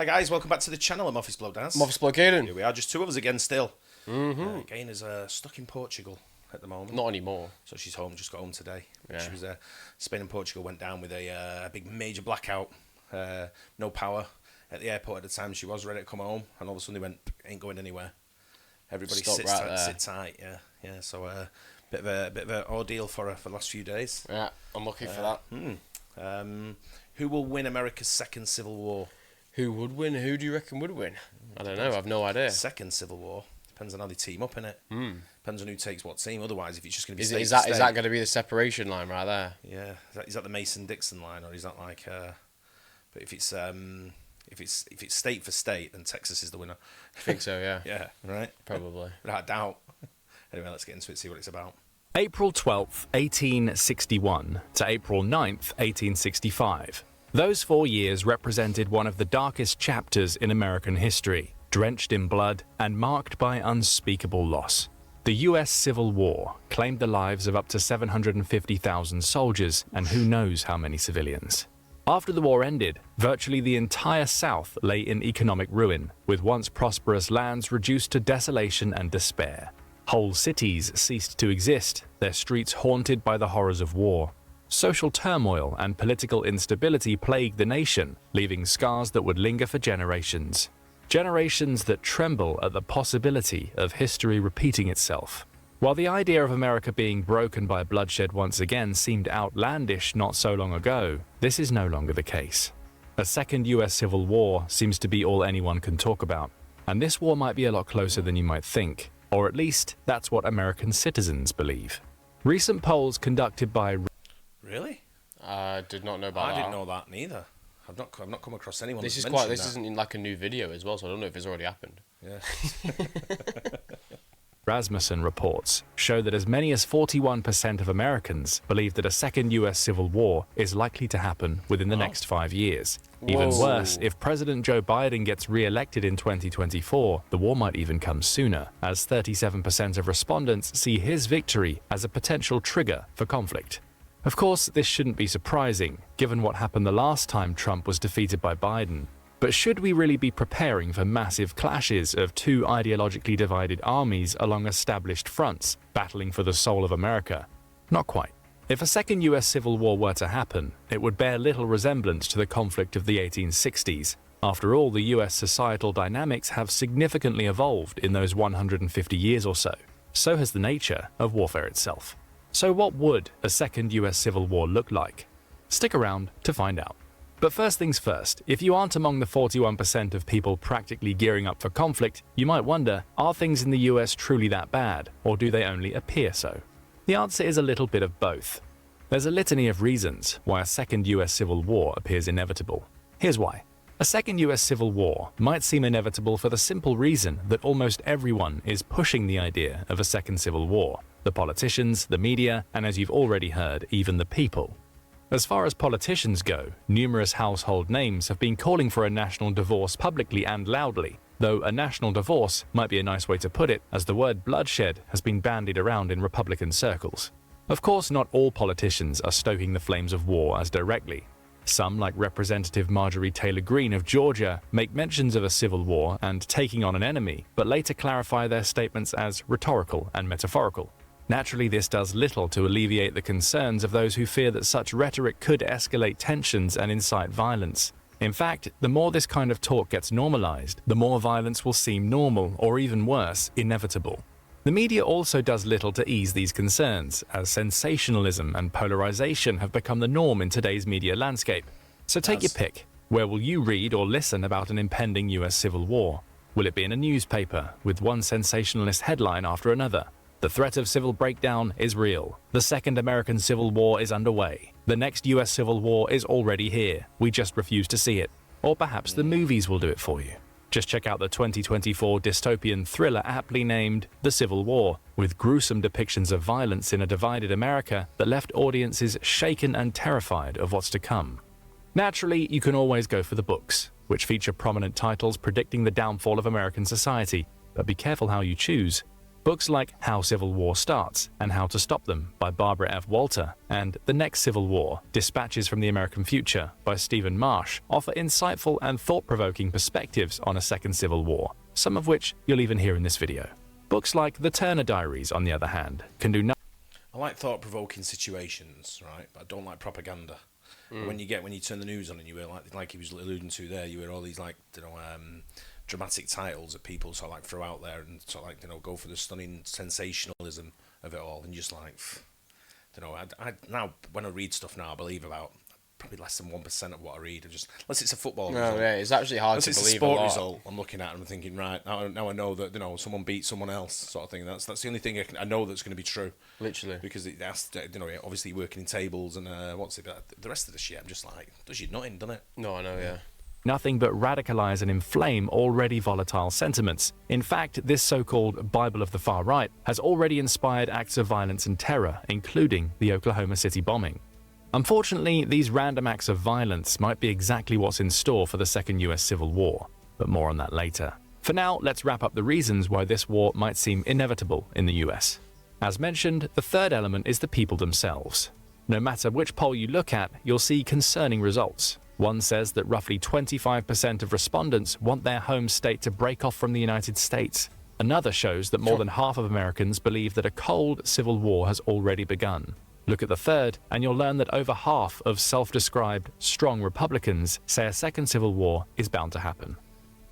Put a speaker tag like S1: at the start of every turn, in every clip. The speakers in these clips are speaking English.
S1: Hi guys, welcome back to the channel. I'm Office Bloke Daz.
S2: I'm Office Bloke Aidan.
S1: Here we are, just two of us again still. Again is stuck in Portugal at the moment.
S2: Not anymore.
S1: So she's home, just got home today.
S2: Yeah.
S1: She was Spain and Portugal went down with a big major blackout. No power at the airport at the time. She was ready to come home, and all of a sudden they went, ain't going anywhere. Everybody
S2: Stop
S1: sit tight. Yeah. So bit of an ordeal for her for the last few days.
S2: Yeah, I'm looking for that.
S1: Who will win America's second civil war?
S2: Who would win? Who do you reckon would win? I don't know. I've no idea.
S1: Second civil war depends on how they team up in it. Depends on who takes what team. Otherwise, if it's just going to be
S2: Is that going to be the separation line right there?
S1: Yeah, is that the Mason-Dixon line, or is that like? But if it's state for state, then Texas is the winner.
S2: I think so. Yeah.
S1: Yeah. Right.
S2: Probably.
S1: Without doubt. Anyway, let's get into it. See what it's about.
S3: April 12th, 1861 to April 9th, 1865. Those 4 years represented one of the darkest chapters in American history, drenched in blood and marked by unspeakable loss. The US Civil War claimed the lives of up to 750,000 soldiers and who knows how many civilians. After the war ended, virtually the entire South lay in economic ruin, with once prosperous lands reduced to desolation and despair. Whole cities ceased to exist, their streets haunted by the horrors of war. Social turmoil and political instability plagued the nation, leaving scars that would linger for generations. Generations that tremble at the possibility of history repeating itself. While the idea of America being broken by bloodshed once again seemed outlandish not so long ago, this is no longer the case. A second US Civil War seems to be all anyone can talk about, and this war might be a lot closer than you might think, or at least that's what American citizens believe. Recent polls conducted by
S1: Really?
S2: I did not know about that.
S1: I didn't know that neither. I've not come across anyone.
S2: This isn't in like a new video as well, so I don't know if it's already happened.
S1: Yeah.
S3: Rasmussen reports show that as many as 41% of Americans believe that a second US Civil War is likely to happen within the next 5 years. Even worse, if President Joe Biden gets re-elected in 2024, the war might even come sooner, as 37% of respondents see his victory as a potential trigger for conflict. Of course, this shouldn't be surprising, given what happened the last time Trump was defeated by Biden. But should we really be preparing for massive clashes of two ideologically divided armies along established fronts, battling for the soul of America? Not quite. If a second US Civil War were to happen, it would bear little resemblance to the conflict of the 1860s. After all, the US societal dynamics have significantly evolved in those 150 years or so. So has the nature of warfare itself. So what would a second US Civil War look like? Stick around to find out. But first things first, if you aren't among the 41% of people practically gearing up for conflict, you might wonder, are things in the US truly that bad, or do they only appear so? The answer is a little bit of both. There's a litany of reasons why a second US Civil War appears inevitable. Here's why. A second US Civil War might seem inevitable for the simple reason that almost everyone is pushing the idea of a second Civil War. The politicians, the media, and as you've already heard, even the people. As far as politicians go, numerous household names have been calling for a national divorce publicly and loudly, though a national divorce might be a nice way to put it, as the word bloodshed has been bandied around in Republican circles. Of course, not all politicians are stoking the flames of war as directly. Some, like Representative Marjorie Taylor Greene of Georgia, make mentions of a civil war and taking on an enemy, but later clarify their statements as rhetorical and metaphorical. Naturally, this does little to alleviate the concerns of those who fear that such rhetoric could escalate tensions and incite violence. In fact, the more this kind of talk gets normalized, the more violence will seem normal, or even worse, inevitable. The media also does little to ease these concerns, as sensationalism and polarization have become the norm in today's media landscape. So take your pick. Where will you read or listen about an impending US Civil War? Will it be in a newspaper, with one sensationalist headline after another? The threat of civil breakdown is real. The Second American Civil War is underway. The next US Civil War is already here. We just refuse to see it. Or perhaps the movies will do it for you. Just check out the 2024 dystopian thriller aptly named The Civil War, with gruesome depictions of violence in a divided America that left audiences shaken and terrified of what's to come. Naturally, you can always go for the books, which feature prominent titles predicting the downfall of American society, but be careful how you choose. Books like How Civil War Starts and How to Stop Them by Barbara F. Walter and The Next Civil War, Dispatches from the American Future by Stephen Marsh offer insightful and thought-provoking perspectives on a second civil war, some of which you'll even hear in this video. Books like The Turner Diaries, on the other hand, can do nothing.
S1: I like thought-provoking situations, right? But I don't like propaganda. When you turn the news on and you hear, like he was alluding to there, you hear all these dramatic titles that people sort of like throw out there and sort of like go for the stunning sensationalism of it all, and just like, I now when I read stuff now, I believe about probably less than 1% of what I read. Unless it's a football result.
S2: Yeah, it's actually hard to
S1: unless
S2: believe
S1: it's a sport
S2: a lot.
S1: result, I'm looking at it and I'm thinking, right, now I know that someone beat someone else, sort of thing. That's the only thing I know that's going to be true.
S2: Literally,
S1: because it has to, obviously working in tables and but the rest of the shit, I'm just like, does you nothing, doesn't it?
S2: No, I know, yeah.
S3: Nothing but radicalize and inflame already volatile sentiments. In fact, this so-called Bible of the far right has already inspired acts of violence and terror, including the Oklahoma City bombing. Unfortunately, these random acts of violence might be exactly what's in store for the second US Civil War, but more on that later. For now, let's wrap up the reasons why this war might seem inevitable in the US. As mentioned, the third element is the people themselves. No matter which poll you look at, you'll see concerning results. One says that roughly 25% of respondents want their home state to break off from the United States. Another shows that more than half of Americans believe that a cold civil war has already begun. Look at the third, and you'll learn that over half of self-described strong Republicans say a second civil war is bound to happen.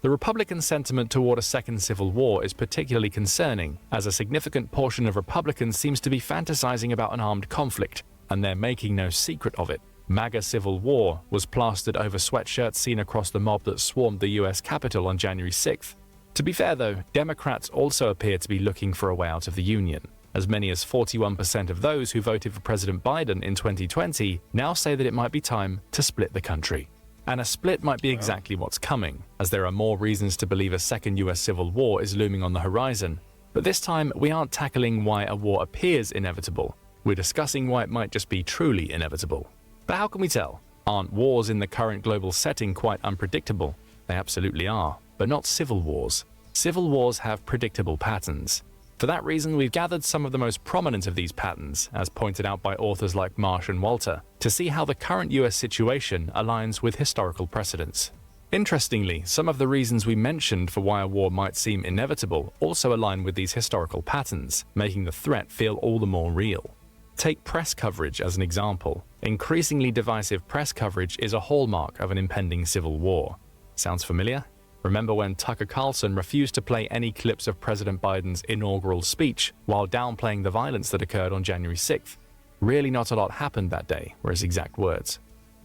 S3: The Republican sentiment toward a second civil war is particularly concerning, as a significant portion of Republicans seems to be fantasizing about an armed conflict, and they're making no secret of it. MAGA Civil War was plastered over sweatshirts seen across the mob that swarmed the US Capitol on January 6th. To be fair though, Democrats also appear to be looking for a way out of the Union. As many as 41% of those who voted for President Biden in 2020 now say that it might be time to split the country. And a split might be exactly what's coming, as there are more reasons to believe a second US Civil War is looming on the horizon. But this time, we aren't tackling why a war appears inevitable. We're discussing why it might just be truly inevitable. But how can we tell? Aren't wars in the current global setting quite unpredictable? They absolutely are, but not civil wars. Civil wars have predictable patterns. For that reason, we've gathered some of the most prominent of these patterns, as pointed out by authors like Marsh and Walter, to see how the current US situation aligns with historical precedents. Interestingly, some of the reasons we mentioned for why a war might seem inevitable also align with these historical patterns, making the threat feel all the more real. Take press coverage as an example. Increasingly divisive press coverage is a hallmark of an impending civil war. Sounds familiar? Remember when Tucker Carlson refused to play any clips of President Biden's inaugural speech while downplaying the violence that occurred on January 6th? Really not a lot happened that day, were his exact words.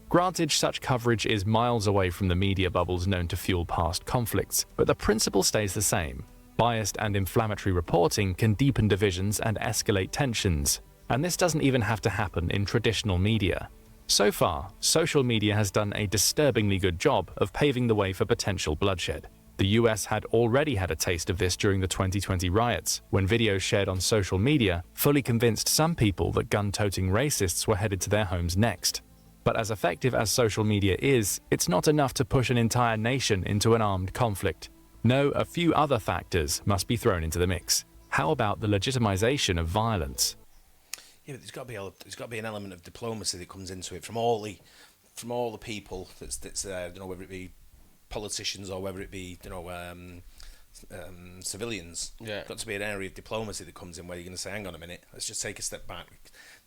S3: Granted, such coverage is miles away from the media bubbles known to fuel past conflicts, but the principle stays the same. Biased and inflammatory reporting can deepen divisions and escalate tensions. And this doesn't even have to happen in traditional media. So far, social media has done a disturbingly good job of paving the way for potential bloodshed. The US had already had a taste of this during the 2020 riots, when videos shared on social media fully convinced some people that gun-toting racists were headed to their homes next. But as effective as social media is, it's not enough to push an entire nation into an armed conflict. No, a few other factors must be thrown into the mix. How about the legitimization of violence?
S1: Yeah, but there's got to be an element of diplomacy that comes into it from all the people that's there. Whether it be politicians or whether it be civilians.
S2: Yeah.
S1: Got to be an area of diplomacy that comes in where you're going to say, hang on a minute, let's just take a step back.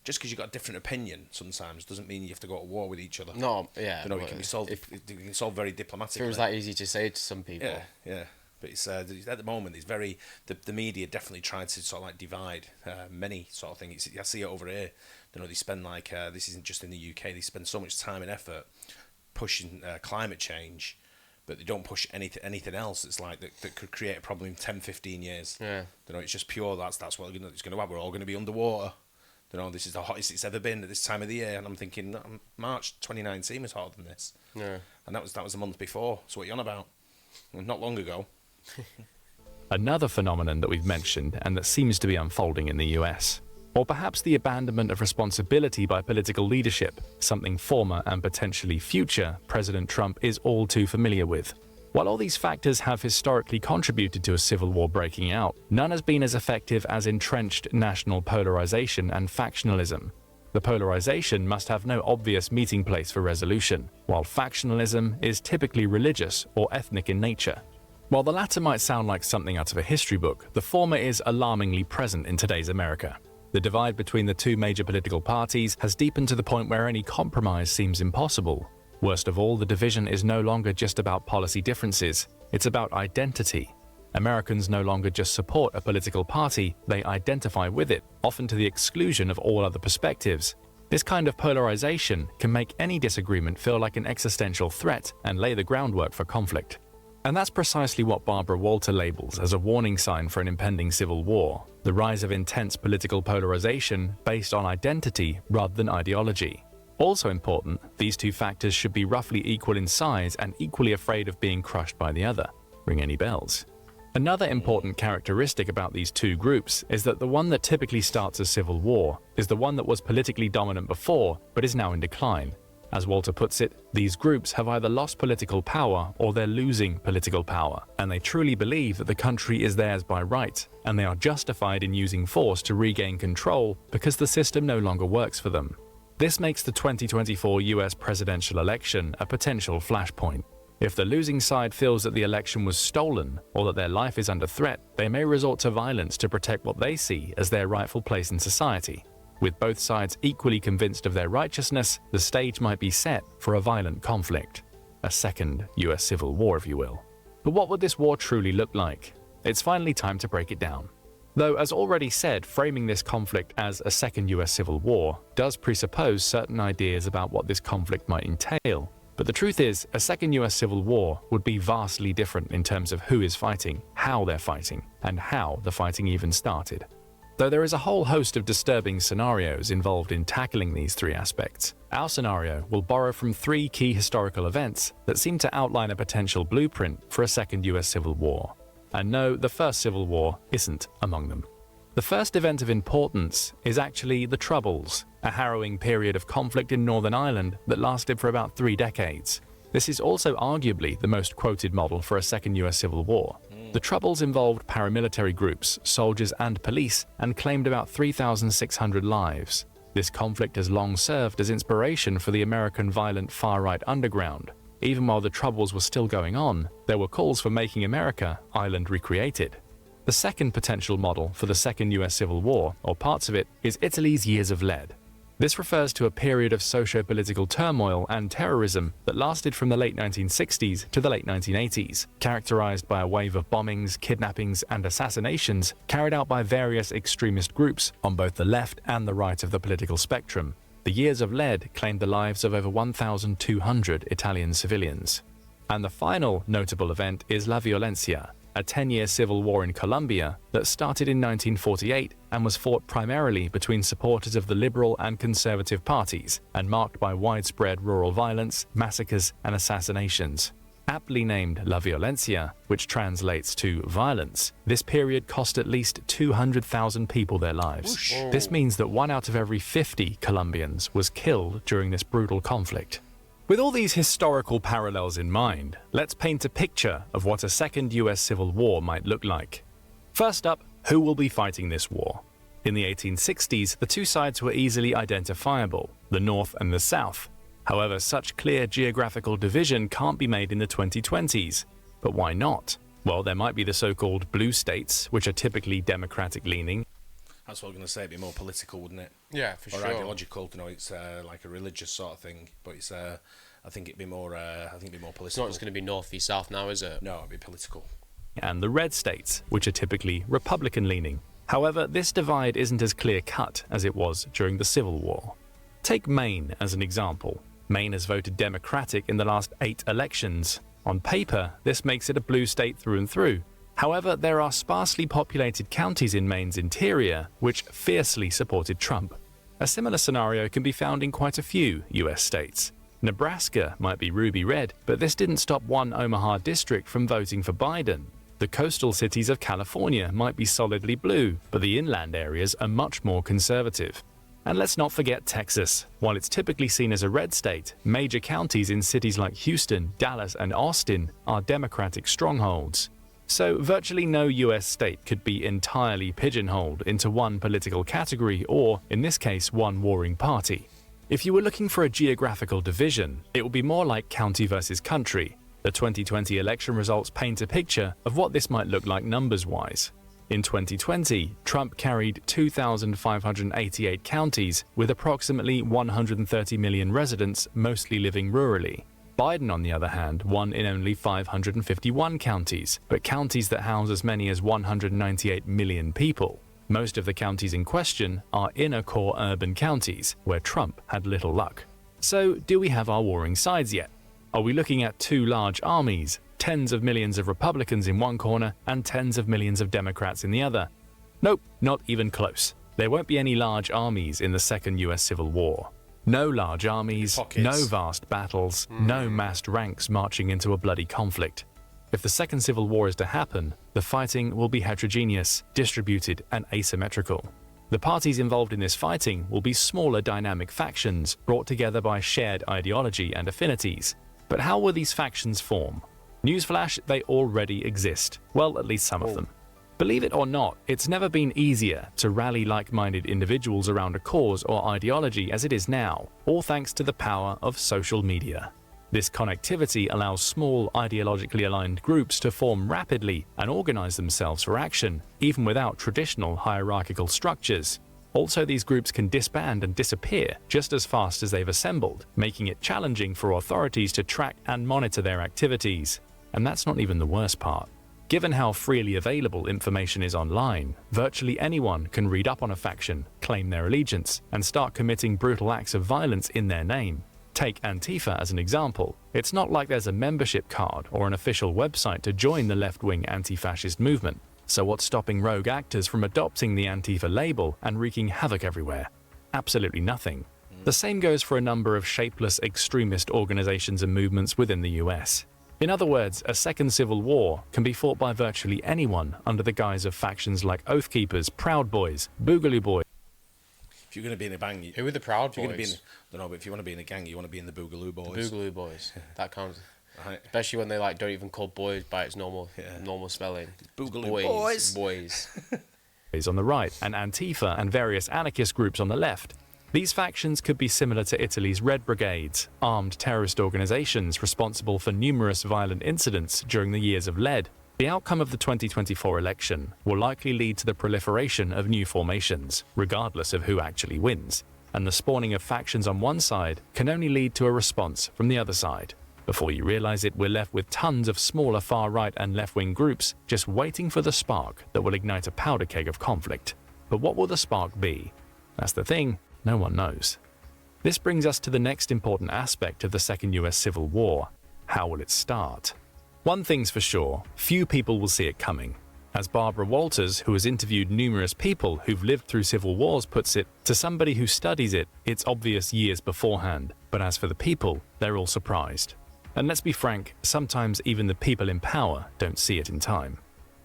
S1: Just because you've got a different opinion sometimes doesn't mean you have to go to war with each other.
S2: No, yeah.
S1: It can be solved. It can solve very diplomatically.
S2: It feels that easy to say to some people.
S1: Yeah. But it's at the moment, it's very the media definitely trying to sort of like divide many sort of things. I see it over here. They spend like this isn't just in the UK. They spend so much time and effort pushing climate change, but they don't push anything else. It's like that could create a problem in 10, 15 years.
S2: Yeah.
S1: It's just pure. That's what it's going to have. We're all going to be underwater. This is the hottest it's ever been at this time of the year, and I'm thinking March 2019 was hotter than this.
S2: Yeah.
S1: And that was a month before. So what are you on about? Not long ago.
S3: Another phenomenon that we've mentioned and that seems to be unfolding in the US. Or perhaps the abandonment of responsibility by political leadership, something former and potentially future President Trump is all too familiar with. While all these factors have historically contributed to a civil war breaking out, none has been as effective as entrenched national polarization and factionalism. The polarization must have no obvious meeting place for resolution, while factionalism is typically religious or ethnic in nature. While the latter might sound like something out of a history book, the former is alarmingly present in today's America. The divide between the two major political parties has deepened to the point where any compromise seems impossible. Worst of all, the division is no longer just about policy differences, it's about identity. Americans no longer just support a political party, they identify with it, often to the exclusion of all other perspectives. This kind of polarization can make any disagreement feel like an existential threat and lay the groundwork for conflict. And that's precisely what Barbara Walter labels as a warning sign for an impending civil war, the rise of intense political polarization based on identity rather than ideology. Also important, these two factors should be roughly equal in size and equally afraid of being crushed by the other. Ring any bells? Another important characteristic about these two groups is that the one that typically starts a civil war is the one that was politically dominant before but is now in decline. As Walter puts it, these groups have either lost political power or they're losing political power, and they truly believe that the country is theirs by right, and they are justified in using force to regain control because the system no longer works for them. This makes the 2024 US presidential election a potential flashpoint. If the losing side feels that the election was stolen or that their life is under threat, they may resort to violence to protect what they see as their rightful place in society. With both sides equally convinced of their righteousness, the stage might be set for a violent conflict. A second US civil war, if you will. But what would this war truly look like? It's finally time to break it down. Though, as already said, framing this conflict as a second US civil war does presuppose certain ideas about what this conflict might entail. But the truth is, a second US civil war would be vastly different in terms of who is fighting, how they're fighting, and how the fighting even started. Though there is a whole host of disturbing scenarios involved in tackling these three aspects, our scenario will borrow from three key historical events that seem to outline a potential blueprint for a second US civil war. And no, the first civil war isn't among them. The first event of importance is actually the Troubles, a harrowing period of conflict in Northern Ireland that lasted for about 3 decades. This is also arguably the most quoted model for a second US civil war. The Troubles involved paramilitary groups, soldiers and police, and claimed about 3,600 lives. This conflict has long served as inspiration for the American violent far-right underground. Even while the Troubles were still going on, there were calls for making America Ireland recreated. The second potential model for the second US Civil War, or parts of it, is Italy's Years of Lead. This refers to a period of socio-political turmoil and terrorism that lasted from the late 1960s to the late 1980s, characterized by a wave of bombings, kidnappings, and assassinations carried out by various extremist groups on both the left and the right of the political spectrum. The Years of Lead claimed the lives of over 1,200 Italian civilians. And the final notable event is La Violencia, a 10-year civil war in Colombia that started in 1948 and was fought primarily between supporters of the liberal and conservative parties and marked by widespread rural violence, massacres, and assassinations. Aptly named La Violencia, which translates to violence, this period cost at least 200,000 people their lives. This means that 1 out of every 50 Colombians was killed during this brutal conflict. With all these historical parallels in mind, let's paint a picture of what a second US Civil War might look like. First up, who will be fighting this war? In the 1860s, the two sides were easily identifiable, the North and the South. However, such clear geographical division can't be made in the 2020s. But why not? Well, there might be the so-called blue states, which are typically democratic-leaning.
S1: That's what I was going to say, it'd be more political, wouldn't it?
S2: Yeah, for
S1: or
S2: sure.
S1: Or ideological, it's like a religious sort of thing, but it's I think it'd be more political.
S2: It's not just going to be north v south now, is it?
S1: No, it'd be political.
S3: And the red states, which are typically Republican-leaning. However, this divide isn't as clear-cut as it was during the Civil War. Take Maine as an example. Maine has voted Democratic in the last 8 elections. On paper, this makes it a blue state through and through. However, there are sparsely populated counties in Maine's interior which fiercely supported Trump. A similar scenario can be found in quite a few US states. Nebraska might be ruby red, but this didn't stop one Omaha district from voting for Biden. The coastal cities of California might be solidly blue, but the inland areas are much more conservative. And let's not forget Texas. While it's typically seen as a red state, major counties in cities like Houston, Dallas, and Austin are Democratic strongholds. So virtually no US state could be entirely pigeonholed into one political category or, in this case, one warring party. If you were looking for a geographical division, it would be more like county versus country. The 2020 election results paint a picture of what this might look like numbers-wise. In 2020, Trump carried 2,588 counties with approximately 130 million residents, mostly living rurally. Biden, on the other hand, won in only 551 counties, but counties that house as many as 198 million people. Most of the counties in question are inner core urban counties, where Trump had little luck. So, do we have our warring sides yet? Are we looking at two large armies, tens of millions of Republicans in one corner and tens of millions of Democrats in the other? Nope, not even close. There won't be any large armies in the second US Civil War. No large armies, no vast battles, no massed ranks marching into a bloody conflict. If the Second Civil War is to happen, the fighting will be heterogeneous, distributed, and asymmetrical. The parties involved in this fighting will be smaller dynamic factions brought together by shared ideology and affinities. But how will these factions form? Newsflash, they already exist. Well, at least some of them. Believe it or not, it's never been easier to rally like-minded individuals around a cause or ideology as it is now, all thanks to the power of social media. This connectivity allows small, ideologically aligned groups to form rapidly and organize themselves for action, even without traditional hierarchical structures. Also, these groups can disband and disappear just as fast as they've assembled, making it challenging for authorities to track and monitor their activities. And that's not even the worst part. Given how freely available information is online, virtually anyone can read up on a faction, claim their allegiance, and start committing brutal acts of violence in their name. Take Antifa as an example. It's not like there's a membership card or an official website to join the left-wing anti-fascist movement. So what's stopping rogue actors from adopting the Antifa label and wreaking havoc everywhere? Absolutely nothing. The same goes for a number of shapeless extremist organizations and movements within the US. In other words, a second civil war can be fought by virtually anyone under the guise of factions like Oath Keepers, Proud Boys, Boogaloo Boys.
S1: If you're going to be in a bang,
S2: Who are the Proud
S1: if you're going to be
S2: Boys?
S1: don't know, but if you want to be in a gang, you want to be in the Boogaloo Boys.
S2: Boogaloo Boys. That counts.
S1: Right.
S2: Especially when they don't even call boys by its normal spelling.
S1: Boogaloo
S2: Boys.
S3: On the right, and Antifa and various anarchist groups on the left. These factions could be similar to Italy's Red Brigades, armed terrorist organizations responsible for numerous violent incidents during the years of lead. The outcome of the 2024 election will likely lead to the proliferation of new formations, regardless of who actually wins, and the spawning of factions on one side can only lead to a response from the other side. Before you realize it, we're left with tons of smaller far-right and left-wing groups just waiting for the spark that will ignite a powder keg of conflict. But what will the spark be? That's the thing, no one knows. This brings us to the next important aspect of the Second US Civil War. How will it start? One thing's for sure, few people will see it coming. As Barbara Walters, who has interviewed numerous people who've lived through civil wars, puts it, to somebody who studies it, it's obvious years beforehand. But as for the people, they're all surprised. And let's be frank, sometimes even the people in power don't see it in time.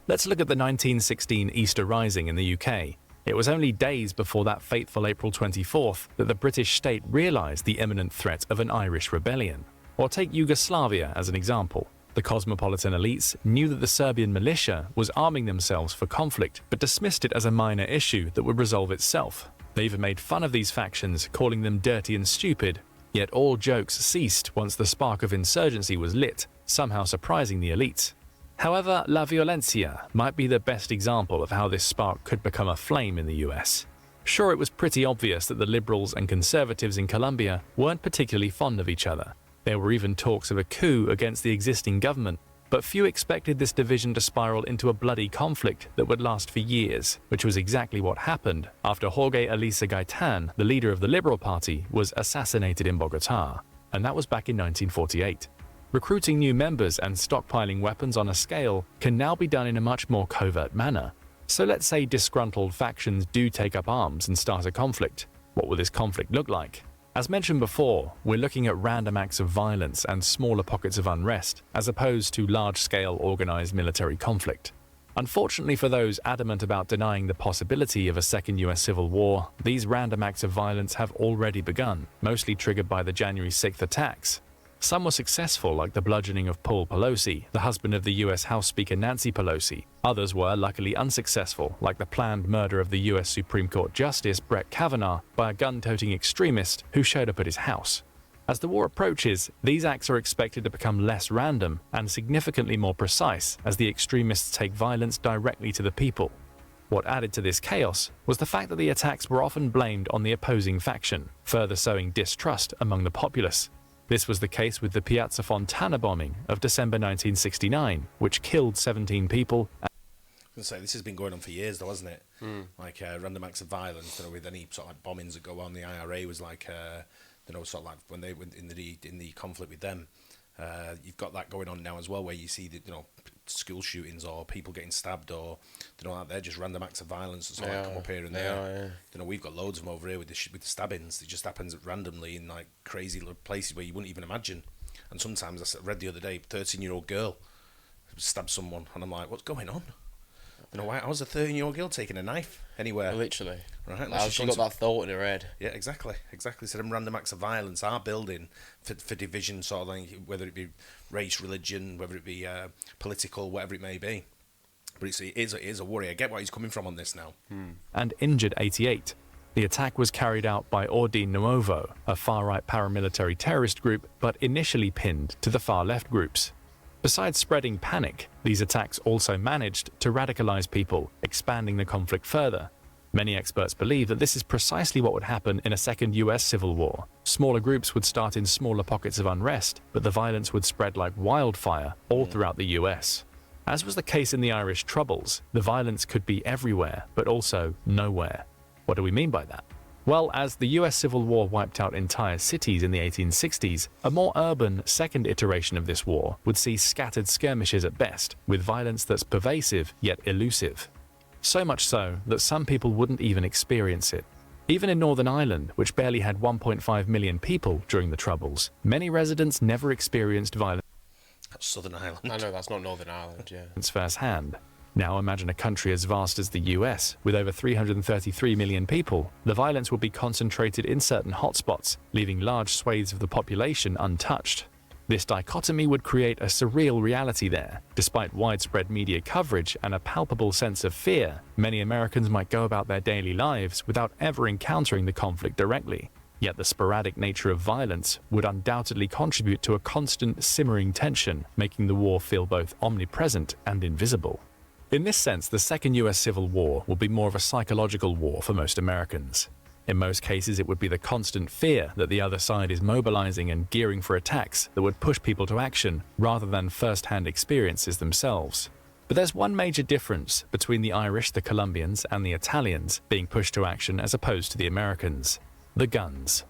S3: Let's look at the 1916 Easter Rising in the UK. It was only days before that fateful April 24th that the British state realised the imminent threat of an Irish rebellion. Or take Yugoslavia as an example. The cosmopolitan elites knew that the Serbian militia was arming themselves for conflict, but dismissed it as a minor issue that would resolve itself. They even made fun of these factions, calling them dirty and stupid. Yet all jokes ceased once the spark of insurgency was lit, somehow surprising the elites. However, La Violencia might be the best example of how this spark could become a flame in the US. Sure, it was pretty obvious that the liberals and conservatives in Colombia weren't particularly fond of each other. There were even talks of a coup against the existing government, but few expected this division to spiral into a bloody conflict that would last for years, which was exactly what happened after Jorge Elisa Gaitan, the leader of the Liberal Party, was assassinated in Bogotá, and that was back in 1948. Recruiting new members and stockpiling weapons on a scale can now be done in a much more covert manner. So let's say disgruntled factions do take up arms and start a conflict. What will this conflict look like? As mentioned before, we're looking at random acts of violence and smaller pockets of unrest, as opposed to large-scale organized military conflict. Unfortunately for those adamant about denying the possibility of a second US Civil War, these random acts of violence have already begun, mostly triggered by the January 6th attacks. Some were successful, like the bludgeoning of Paul Pelosi, the husband of the US House Speaker Nancy Pelosi. Others were luckily unsuccessful, like the planned murder of the US Supreme Court Justice Brett Kavanaugh by a gun-toting extremist who showed up at his house. As the war approaches, these acts are expected to become less random and significantly more precise as the extremists take violence directly to the people. What added to this chaos was the fact that the attacks were often blamed on the opposing faction, further sowing distrust among the populace. This was the case with the Piazza Fontana bombing of December 1969, which killed 17 people.
S1: I was going to say, this has been going on for years though, hasn't it? Like random acts of violence, you know, with any sort of like bombings that go on. The IRA was like, you know, sort of like when they went in the conflict with them. You've got that going on now as well, where you see the, you know, school shootings or people getting stabbed, or you know, they're just random acts of violence that sort of come up here and there. You know, we've got loads of them over here with the stabbings. It just happens randomly in like crazy little places where you wouldn't even imagine. And sometimes I read the other day, 13-year-old girl stabbed someone, and I'm like, what's going on? You know, why? I was a 13-year-old girl taking a knife anywhere.
S2: Literally.
S1: Right.
S2: How she got that thought in her head.
S1: Yeah, exactly. So them random acts of violence are building for division, sort of thing, whether it be race, religion, whether it be political, whatever it may be. But it is a worry. I get where he's coming from on this now.
S3: And injured 88. The attack was carried out by Ordine Nuovo, a far-right paramilitary terrorist group, but initially pinned to the far-left groups. Besides spreading panic, these attacks also managed to radicalize people, expanding the conflict further. Many experts believe that this is precisely what would happen in a second US Civil War. Smaller groups would start in smaller pockets of unrest, but the violence would spread like wildfire all throughout the US. As was the case in the Irish Troubles, the violence could be everywhere, but also nowhere. What do we mean by that? Well, as the US Civil War wiped out entire cities in the 1860s, a more urban second iteration of this war would see scattered skirmishes at best, with violence that's pervasive yet elusive. So much so that some people wouldn't even experience it. Even in Northern Ireland, which barely had 1.5 million people during the Troubles, many residents never experienced violence
S1: Southern Ireland.
S2: I know, that's not Northern Ireland, yeah.
S3: firsthand. Now imagine a country as vast as the US, with over 333 million people. The violence would be concentrated in certain hotspots, leaving large swathes of the population untouched. This dichotomy would create a surreal reality there. Despite widespread media coverage and a palpable sense of fear, many Americans might go about their daily lives without ever encountering the conflict directly. Yet the sporadic nature of violence would undoubtedly contribute to a constant simmering tension, making the war feel both omnipresent and invisible. In this sense, the Second US Civil War will be more of a psychological war for most Americans. In most cases, it would be the constant fear that the other side is mobilizing and gearing for attacks that would push people to action, rather than first-hand experiences themselves. But there's one major difference between the Irish, the Colombians, and the Italians being pushed to action as opposed to the Americans: the guns.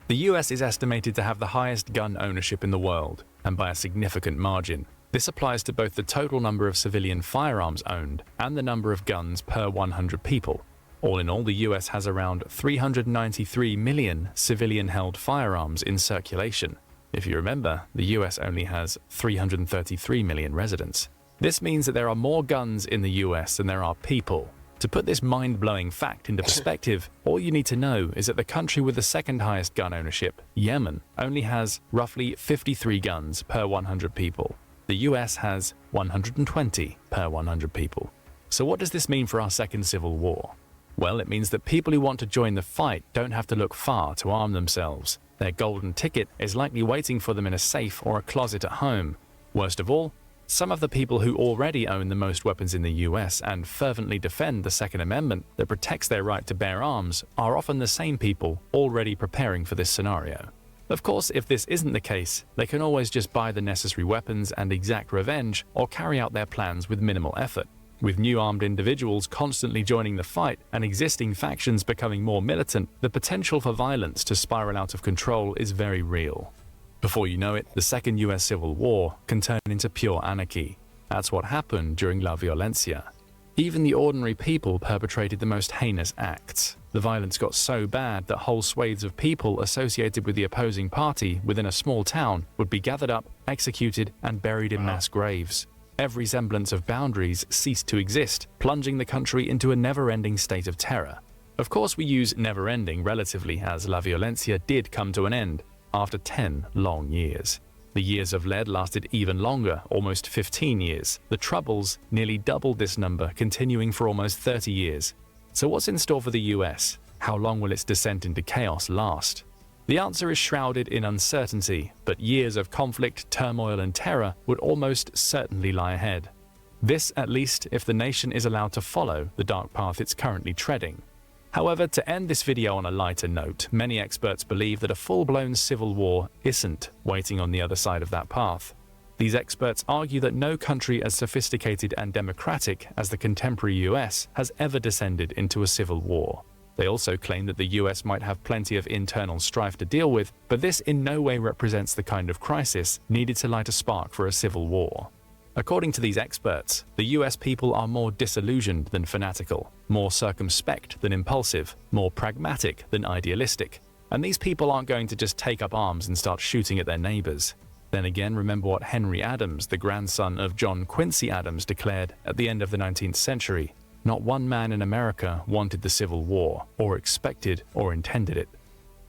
S3: The US is estimated to have the highest gun ownership in the world, and by a significant margin. This applies to both the total number of civilian firearms owned and the number of guns per 100 people. All in all, the US has around 393 million civilian-held firearms in circulation. If you remember, the US only has 333 million residents. This means that there are more guns in the US than there are people. To put this mind-blowing fact into perspective, all you need to know is that the country with the second highest gun ownership, Yemen, only has roughly 53 guns per 100 people. The US has 120 per 100 people. So what does this mean for our second civil war? Well, it means that people who want to join the fight don't have to look far to arm themselves. Their golden ticket is likely waiting for them in a safe or a closet at home. Worst of all, some of the people who already own the most weapons in the US and fervently defend the Second Amendment that protects their right to bear arms are often the same people already preparing for this scenario. Of course, if this isn't the case, they can always just buy the necessary weapons and exact revenge, or carry out their plans with minimal effort. With new armed individuals constantly joining the fight and existing factions becoming more militant, the potential for violence to spiral out of control is very real. Before you know it, the Second US Civil War can turn into pure anarchy. That's what happened during La Violencia. Even the ordinary people perpetrated the most heinous acts. The violence got so bad that whole swathes of people associated with the opposing party within a small town would be gathered up, executed, and buried in mass graves. every semblance of boundaries ceased to exist, plunging the country into a never-ending state of terror. Of course, we use never-ending relatively, as La Violencia did come to an end after 10 long years. The years of lead lasted even longer, almost 15 years. The Troubles nearly doubled this number, continuing for almost 30 years. So what's in store for the US? How long will its descent into chaos last? The answer is shrouded in uncertainty, but years of conflict, turmoil, and terror would almost certainly lie ahead. This, at least, if the nation is allowed to follow the dark path it's currently treading. However, to end this video on a lighter note, many experts believe that a full-blown civil war isn't waiting on the other side of that path. These experts argue that no country as sophisticated and democratic as the contemporary US has ever descended into a civil war. They also claim that the US might have plenty of internal strife to deal with, but this in no way represents the kind of crisis needed to light a spark for a civil war. According to these experts, the US people are more disillusioned than fanatical, more circumspect than impulsive, more pragmatic than idealistic. And these people aren't going to just take up arms and start shooting at their neighbors. Then again, remember what Henry Adams, the grandson of John Quincy Adams, declared at the end of the 19th century. Not one man in America wanted the Civil War, or expected or intended it.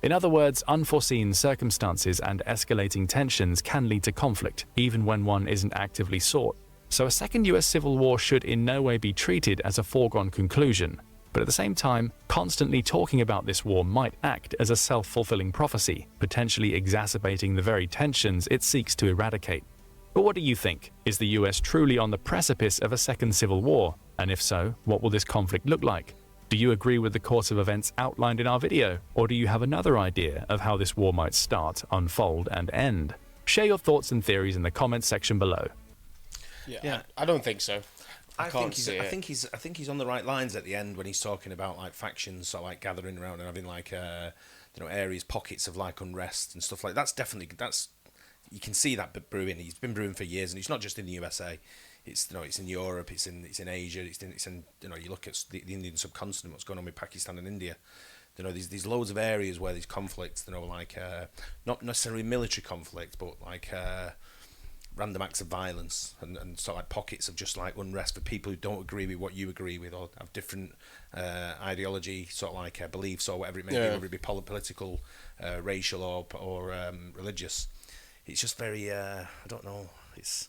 S3: In other words, unforeseen circumstances and escalating tensions can lead to conflict, even when one isn't actively sought. So a second US Civil War should in no way be treated as a foregone conclusion. But at the same time, constantly talking about this war might act as a self-fulfilling prophecy, potentially exacerbating the very tensions it seeks to eradicate. But what do you think? Is the US truly on the precipice of a second civil war? And if so, what will this conflict look like? Do you agree with the course of events outlined in our video? Or do you have another idea of how this war might start, unfold, and end? Share your thoughts and theories in the comments section below.
S2: Yeah. I don't think so.
S1: I think he's on the right lines at the end when he's talking about like factions, so like gathering around and having like areas, pockets of like unrest and stuff like that. That's you can see that brewing. He's been brewing for years, and it's not just in the USA. It's it's in Europe, it's in Asia, it's in you look at the Indian subcontinent, what's going on with Pakistan and India. There's loads of areas where there's conflicts. Like not necessarily military conflict, but like random acts of violence and sort of like pockets of just like unrest for people who don't agree with what you agree with or have different ideology, sort of like beliefs or whatever it may be, whether it be political, racial or religious. It's just very I don't know. It's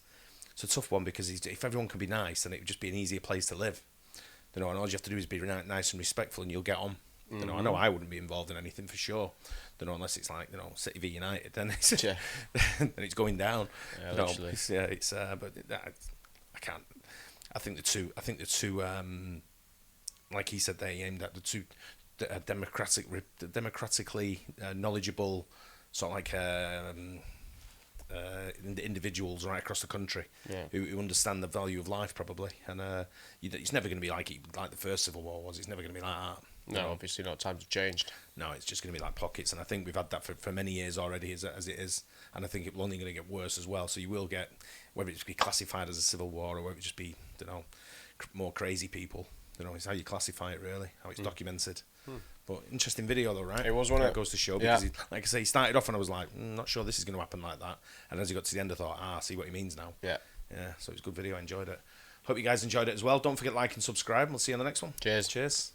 S1: a tough one because if everyone can be nice, then it would just be an easier place to live. And all you have to do is be nice and respectful, and you'll get on. Mm-hmm. I know I wouldn't be involved in anything for sure. Unless it's like City v United, then it's then it's going down.
S2: Yeah, literally.
S1: But I can't. I think the two. Like he said, they aimed at the two democratically knowledgeable, sort of like individuals right across the country who understand the value of life probably, and it's never going to be like the first Civil War was. It's never going to be like that.
S2: No, obviously not. Times have changed.
S1: No, it's just going to be like pockets, and I think we've had that for many years already as it is, and I think it's only going to get worse as well. So you will get, whether it's be classified as a civil war or whether it just be more crazy people. It's how you classify it really, how it's documented. But interesting video though, right?
S2: It was one
S1: that goes to show because like I say, he started off and I was like, not sure this is going to happen like that, and as he got to the end, I thought, I see what he means now. Yeah. So it was a good video. I enjoyed it. Hope you guys enjoyed it as well. Don't forget to like and subscribe. We'll see you on the next one.
S2: Cheers.